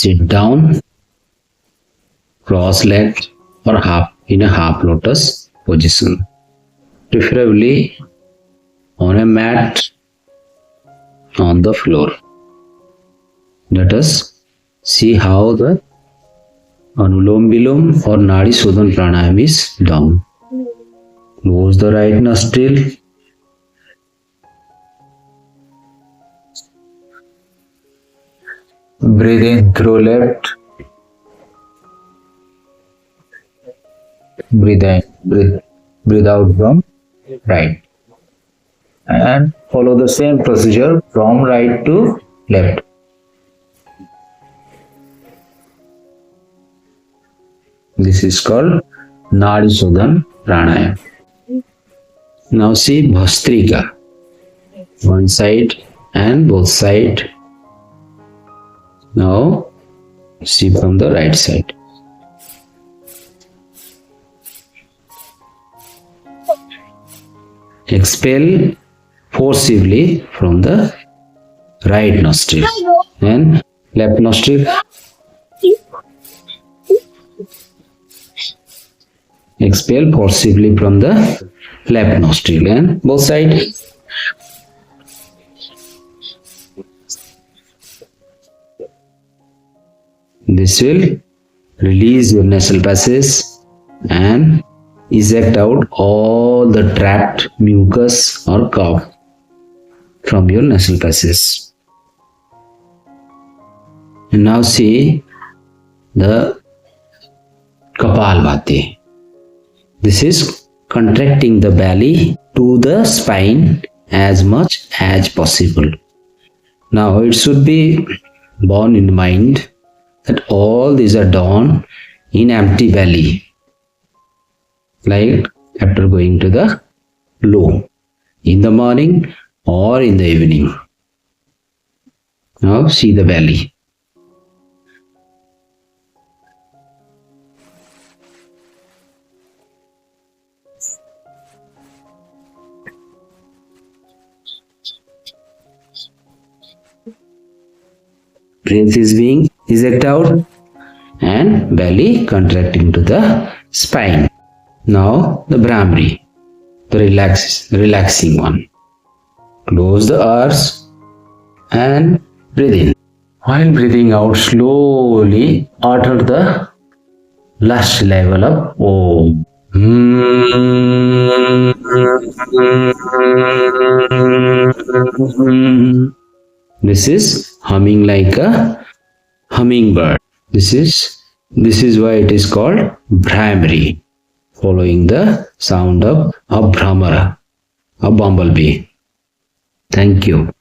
Sit down, cross-legged or in a half lotus position, preferably on a mat on the floor. Let us see how the Anulom Vilom or Nadi Shodhan Pranayam is done. Close the right nostril. Breathe in through left. Breathe out from right. And follow the same procedure from right to left. This is called Nadi Shodhan Pranayam. Now see Bhastrika. One side and both side. Now see from the right side. Expel forcibly from the right nostril and left nostril. Expel forcibly from the left nostril and both sides. This will release your nasal passage and eject out all the trapped mucus or cough from your nasal passage. And now see the Kapal Bhati. This is contracting the belly to the spine as much as possible. Now it should be borne in mind that all these are done in empty belly, like after going to the loo in the morning or in the evening. Now see the belly. Breath is being ejected out and belly contracting to the spine. Now the Bhramri, the relaxing one. Close the eyes and breathe in. While breathing out slowly, utter the last level of Om. This is humming like a hummingbird. This is why it is called Bhramri, following the sound of a Bhramara, a bumblebee. Thank you.